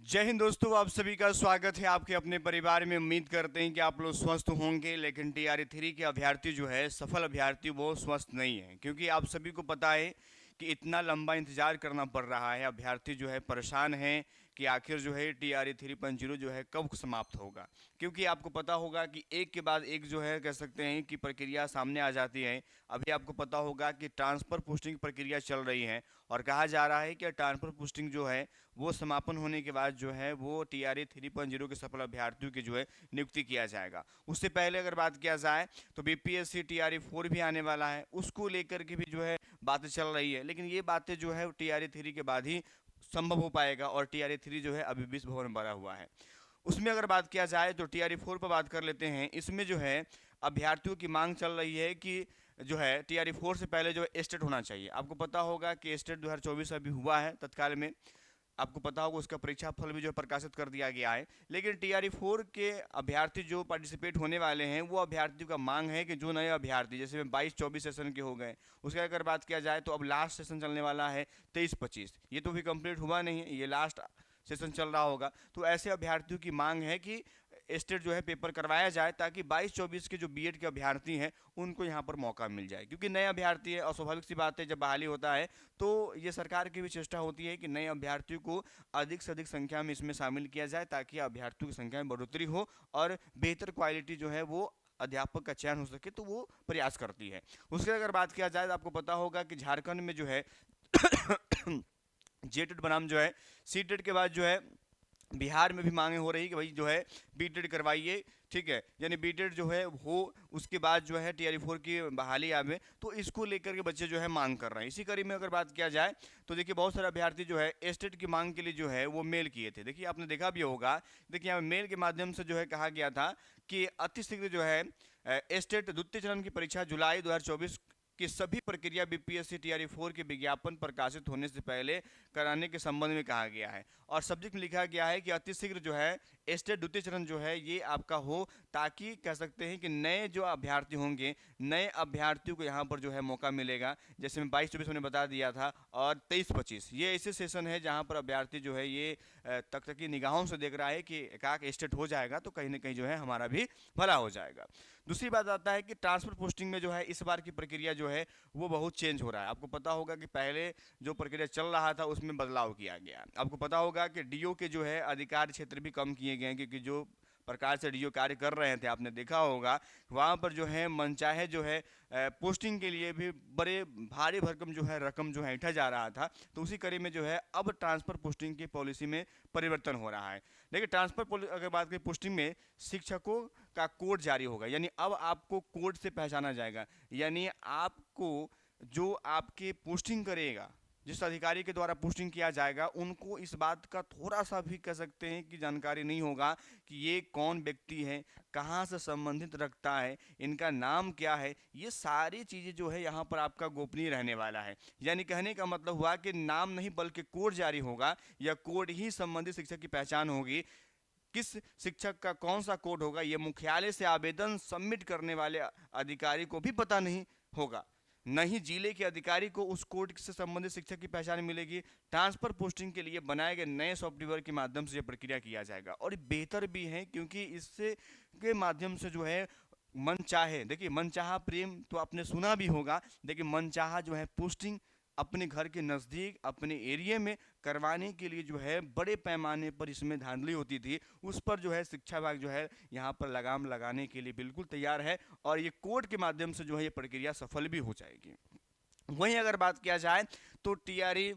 जय हिंद दोस्तों, आप सभी का स्वागत है आपके अपने परिवार में। उम्मीद करते हैं कि आप लोग स्वस्थ होंगे। लेकिन टीआरई 3 के अभ्यर्थी जो है, सफल अभ्यर्थी, वो स्वस्थ नहीं है, क्योंकि आप सभी को पता है कि इतना लंबा इंतजार करना पड़ रहा है। अभ्यर्थी जो है परेशान हैं कि आखिर जो है टीआरई 3.0 जो है कब समाप्त होगा। क्योंकि आपको पता होगा कि एक के बाद एक जो है कह सकते हैं कि प्रक्रिया सामने आ जाती है। अभी आपको पता होगा कि ट्रांसफ़र पोस्टिंग प्रक्रिया चल रही है और कहा जा रहा है कि ट्रांसफ़र पोस्टिंग जो है वो समापन होने के बाद जो है वो टीआरई 3.0 के सफल अभ्यर्थियों की जो है नियुक्ति किया जाएगा। उससे पहले अगर बात किया जाए तो बीपीएससी टीआरई 4 भी आने वाला है, उसको लेकर के भी जो है बातें चल रही है। लेकिन ये बातें जो है टीआरई 3 के बाद ही संभव हो पाएगा और टीआरई 3 जो है अभी भी भवन भरा हुआ है। उसमें अगर बात किया जाए तो टीआरई 4 पर बात कर लेते हैं। इसमें जो है अभ्यर्थियों की मांग चल रही है कि जो है टीआरई 4 से पहले जो है एस्टेट होना चाहिए। आपको पता होगा कि एस्टेट 2024 अभी हुआ है तत्काल में। आपको पता होगा उसका परीक्षा फल भी जो है प्रकाशित कर दिया गया है। लेकिन टीआरई 4 के अभ्यर्थी जो पार्टिसिपेट होने वाले हैं, वो अभ्यर्थियों का मांग है कि जो नए अभ्यर्थी जैसे में 22-24 सेशन के हो गए, उसका अगर बात किया जाए तो अब लास्ट सेशन चलने वाला है 23-25। ये तो भी कंप्लीट हुआ नहीं है, ये लास्ट सेशन चल रहा होगा। तो ऐसे अभ्यर्थियों की मांग है कि स्टेट जो है पेपर करवाया जाए, ताकि 22-24 के जो बीएड के अभ्यर्थी हैं उनको यहाँ पर मौका मिल जाए। क्योंकि नए अभ्यर्थी है और स्वाभाविक सी बात है, जब बहाली होता है तो ये सरकार की भी चेष्टा होती है कि नए अभ्यर्थियों को अधिक से अधिक संख्या में इसमें शामिल किया जाए, ताकि अभ्यर्थियों की संख्या में बढ़ोतरी हो और बेहतर क्वालिटी जो है वो अध्यापक का चयन हो सके, तो वो प्रयास करती है। उसके अगर बात किया जाए तो आपको पता होगा कि झारखंड में जो है जेटेड बनाम जो है सीटेड के बाद जो है बिहार में भी मांगे हो रही कि भाई जो है बीटेड करवाइए। ठीक है, यानी बीटेड जो है हो, उसके बाद जो है टीआरई 4 की बहाली आवे, तो इसको लेकर के बच्चे जो है मांग कर रहे हैं। इसी कड़ी में अगर बात किया जाए तो देखिए बहुत सारे अभ्यर्थी जो है एस्टेट की मांग के लिए जो है वो मेल किए थे। देखिए आपने देखा भी होगा, देखिए यहाँ मेल के माध्यम से जो है कहा गया था कि अतिशीघ्र जो है एस्टेट द्वितीय चरण की परीक्षा जुलाई 2024 कि सभी प्रक्रिया बीपीएससी टीआरई 4 के विज्ञापन प्रकाशित होने से पहले कराने के संबंध में कहा गया है। और सब्जेक्ट में लिखा गया है कि अतिशीघ्र जो है एस्टेट द्वितीय चरण जो है ये आपका हो, ताकि कह सकते हैं कि नए जो अभ्यर्थी होंगे, नए अभ्यर्थियों को यहाँ पर जो है मौका मिलेगा। जैसे मैं 22-24 मैंने बता दिया था, और 23-25 ये ऐसे सेशन है जहाँ पर अभ्यर्थी जो है ये तकतकी निगाहों से देख रहा है कि एकाक एस्टेट हो जाएगा तो कहीं ना कहीं जो है हमारा भी भला हो जाएगा। दूसरी बात आता है कि ट्रांसफर पोस्टिंग में जो है इस बार की प्रक्रिया जो है वो बहुत चेंज हो रहा है। आपको पता होगा कि पहले जो प्रक्रिया चल रहा था उसमें बदलाव किया गया। आपको पता होगा कि डीओ के जो है अधिकार क्षेत्र भी कम किए गए हैं, क्योंकि जो प्रकार से डीओ कार्य कर रहे थे आपने देखा होगा, वहाँ पर जो है मनचाहे जो है पोस्टिंग के लिए भी बड़े भारी भरकम जो है रकम जो है ऐंठा जा रहा था। तो उसी कड़ी में जो है अब ट्रांसफ़र पोस्टिंग की पॉलिसी में परिवर्तन हो रहा है। देखिए ट्रांसफ़र अगर बात करें पोस्टिंग में, शिक्षकों का कोड जारी होगा, यानी अब आपको कोड से पहचाना जाएगा। यानी आपको जो आपके पोस्टिंग करेगा, जिस अधिकारी के द्वारा पोस्टिंग किया जाएगा, उनको इस बात का थोड़ा सा भी कह सकते हैं कि जानकारी नहीं होगा कि ये कौन व्यक्ति है, कहाँ से संबंधित रखता है, इनका नाम क्या है। ये सारी चीज़ें जो है यहाँ पर आपका गोपनीय रहने वाला है। यानी कहने का मतलब हुआ कि नाम नहीं बल्कि कोड जारी होगा, या कोड ही संबंधित शिक्षक की पहचान होगी। किस शिक्षक का कौन सा कोड होगा, ये मुख्यालय से आवेदन सबमिट करने वाले अधिकारी को भी पता नहीं होगा। न ही जिले के अधिकारी को उस कोड से संबंधित शिक्षक की पहचान मिलेगी। ट्रांसफर पोस्टिंग के लिए बनाए गए नए सॉफ्टवेयर के माध्यम से यह प्रक्रिया किया जाएगा, और ये बेहतर भी है, क्योंकि इससे के माध्यम से जो है मन चाहे, देखिए मनचाहा प्रेम तो आपने सुना भी होगा, देखिए मनचाहा जो है पोस्टिंग अपने घर के नज़दीक अपने एरिया में करवाने के लिए जो है बड़े पैमाने पर इसमें धांधली होती थी, उस पर जो है शिक्षा विभाग जो है यहाँ पर लगाम लगाने के लिए बिल्कुल तैयार है, और ये कोर्ट के माध्यम से जो है ये प्रक्रिया सफल भी हो जाएगी। वहीं अगर बात किया जाए तो टीआरई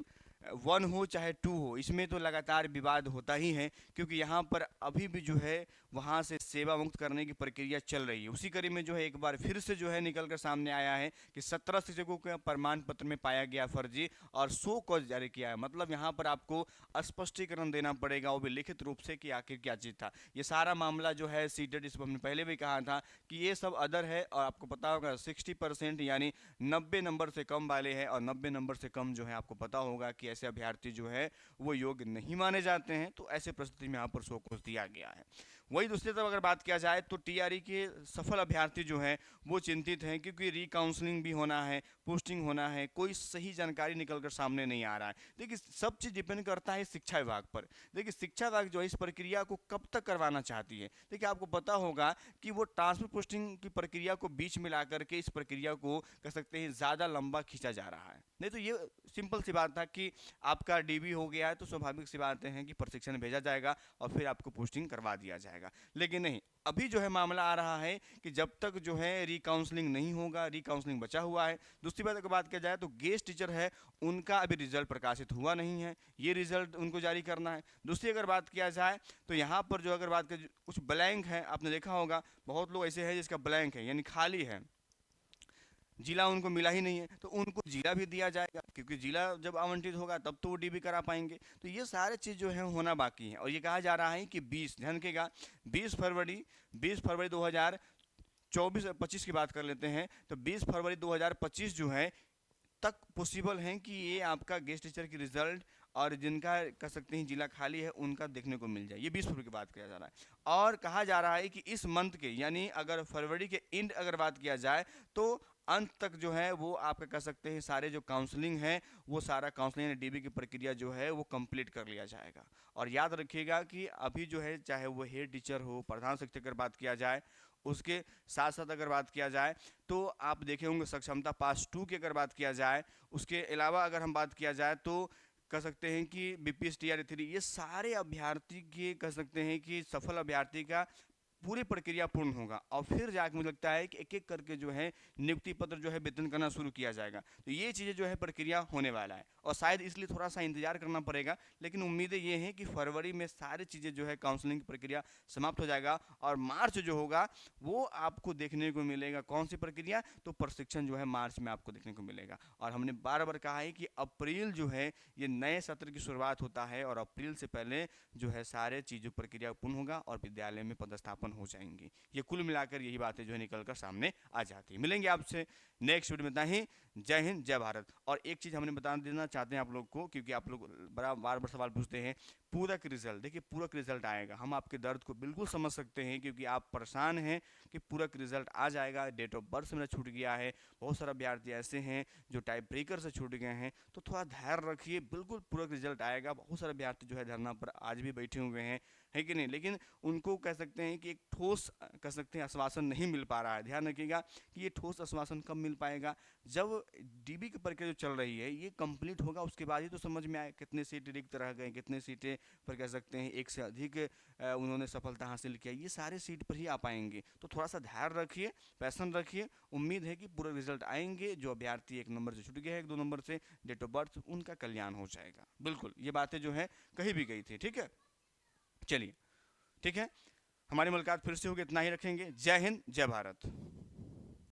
1 हो चाहे 2 हो, इसमें तो लगातार विवाद होता ही है, क्योंकि यहाँ पर अभी भी जो है वहाँ से सेवा मुक्त करने की प्रक्रिया चल रही है। उसी कड़ी में जो है एक बार फिर से जो है निकल कर सामने आया है कि 17 शिक्षकों के प्रमाण पत्र में पाया गया फर्जी, और शो कॉज जारी किया है। मतलब यहाँ पर आपको स्पष्टीकरण देना पड़ेगा, वो भी लिखित रूप से, कि आखिर क्या चीज़ था। ये सारा मामला जो है सीटेड, इसको हमने पहले भी कहा था कि ये सब अदर है, और आपको पता होगा 60% यानी 90 नंबर से कम वाले हैं, और 90 नंबर से कम जो है आपको पता होगा कि ऐसे अभ्यर्थी जो है वो योग्य नहीं माने जाते हैं। तो ऐसे परिस्थिति में यहाँ पर शो कॉज दिया गया है। वही दूसरी तरफ अगर बात किया जाए तो टीआरई के सफल अभ्यर्थी जो हैं वो चिंतित हैं, क्योंकि रिकाउंसलिंग भी होना है, पोस्टिंग होना है, कोई सही जानकारी निकल कर सामने नहीं आ रहा है। देखिए सब चीज़ डिपेंड करता है शिक्षा विभाग पर। देखिए शिक्षा विभाग जो है इस प्रक्रिया को कब तक करवाना चाहती है। देखिए आपको पता होगा कि वो ट्रांसफर पोस्टिंग की प्रक्रिया को बीच में ला करके इस प्रक्रिया को कह सकते हैं ज़्यादा लंबा खींचा जा रहा है। नहीं तो ये सिंपल सी बात था कि आपका डीबी हो गया है तो स्वाभाविक सी बातें हैं कि प्रशिक्षण भेजा जाएगा और फिर आपको पोस्टिंग करवा दिया जाएगा। लेकिन नहीं, अभी जो है मामला आ रहा है कि जब तक जो है रिकाउंसलिंग नहीं होगा, रिकाउंसलिंग बचा हुआ है। दूसरी बात अगर बात किया जाए तो गेस्ट टीचर है उनका अभी रिजल्ट प्रकाशित हुआ नहीं है, ये रिजल्ट उनको जारी करना है। दूसरी अगर बात किया जाए तो यहाँ पर जो अगर बात करें कुछ ब्लैंक है, आपने देखा होगा बहुत लोग ऐसे हैं जिसका ब्लैंक है यानी खाली है, जिला उनको मिला ही नहीं है, तो उनको जिला भी दिया जाएगा, क्योंकि जिला जब आवंटित होगा तब तो वो डीबी करा पाएंगे। तो ये सारे चीज़ जो है होना बाकी है। और ये कहा जा रहा है कि 20 ध्यान रखिएगा 20 फरवरी 2024-25 की बात कर लेते हैं, तो 20 फरवरी 2025 जो है तक पॉसिबल है कि ये आपका गेस्ट टीचर की रिजल्ट और जिनका कह सकते हैं जिला खाली है उनका देखने को मिल जाए। ये 20 फरवरी की बात किया जा रहा है। और कहा जा रहा है कि इस मंथ के यानी अगर फरवरी के एंड अगर बात किया जाए तो अंत तक जो है वो आपका कह सकते हैं सारे जो काउंसलिंग है वो सारा काउंसलिंग डीबी की प्रक्रिया जो है वो कंप्लीट कर लिया जाएगा। और याद रखिएगा कि अभी जो है चाहे वो हेड टीचर हो, प्रधान शिक्षक अगर बात किया जाए, उसके साथ साथ अगर बात किया जाए तो आप देखे होंगे सक्षमता पास 2 की अगर बात किया जाए, उसके अलावा अगर हम बात किया जाए तो कह सकते हैं कि बीपीएस टीआरई 3, ये सारे अभ्यर्थी के कह सकते हैं कि सफल अभ्यर्थी का पूरी प्रक्रिया पूर्ण होगा और फिर जाके मुझे लगता है कि एक एक करके जो है नियुक्ति पत्र जो है वेतन करना शुरू किया जाएगा। तो ये चीज़ें जो है प्रक्रिया होने वाला है और शायद इसलिए थोड़ा सा इंतजार करना पड़ेगा, लेकिन उम्मीदें ये हैं कि फरवरी में सारी चीज़ें जो है काउंसलिंग की प्रक्रिया समाप्त हो जाएगा और मार्च जो होगा वो आपको देखने को मिलेगा। कौन सी प्रक्रिया? तो प्रशिक्षण जो है मार्च में आपको देखने को मिलेगा। और हमने बार बार कहा है कि अप्रैल जो है ये नए सत्र की शुरुआत होता है और अप्रैल से पहले जो है सारे चीज़ों प्रक्रिया पूर्ण होगा और विद्यालय में पदस्थापन हो जाएंगी। ये कुल मिलाकर यही बातें जो है निकल कर सामने आ जाती है। मिलेंगे आपसे नेक्स्ट वीडियो में, इतना ही। जय हिंद, जय भारत। और एक चीज़ हमने बता देना चाहते हैं आप लोग को, क्योंकि आप लोग बड़ा बार बार सवाल पूछते हैं पूरक रिजल्ट। देखिए पूरक रिजल्ट आएगा, हम आपके दर्द को बिल्कुल समझ सकते हैं क्योंकि आप परेशान हैं कि पूरक रिजल्ट आ जाएगा, डेट ऑफ बर्थ मेरा छूट गया है। बहुत सारे विद्यार्थी ऐसे हैं जो टाइप ब्रेकर से छूट गए हैं, तो थोड़ा धैर्य रखिए, बिल्कुल पूरक रिजल्ट आएगा। बहुत सारे विद्यार्थी जो है धरना पर आज भी बैठे हुए हैं, है कि नहीं, लेकिन उनको कह सकते हैं कि एक ठोस कह सकते हैं आश्वासन नहीं मिल पा रहा है। ध्यान रखिएगा कि ये ठोस आश्वासन कब मिल पाएगा, जब डीबी की प्रक्रिया जो चल रही है ये कंप्लीट होगा, उसके बाद ही तो समझ में आए कितने सीट रिक्त रह गए, कितने सीटें पर कह सकते हैं एक से अधिक उन्होंने सफलता हासिल किया, ये सारे सीट पर ही आ पाएंगे। तो थोड़ा सा धैर्य रखिए, पैसन रखिए, उम्मीद है कि पूरे रिजल्ट आएंगे। जो अभ्यर्थी 1 नंबर से छूट गए हैं, 1-2 नंबर से डेट ऑफ बर्थ, उनका कल्याण हो जाएगा। बिल्कुल ये बातें जो है कही भी गई थी, ठीक है। चलिए ठीक है, हमारी मुलाकात फिर से होगी, इतना ही रखेंगे। जय हिंद, जय भारत।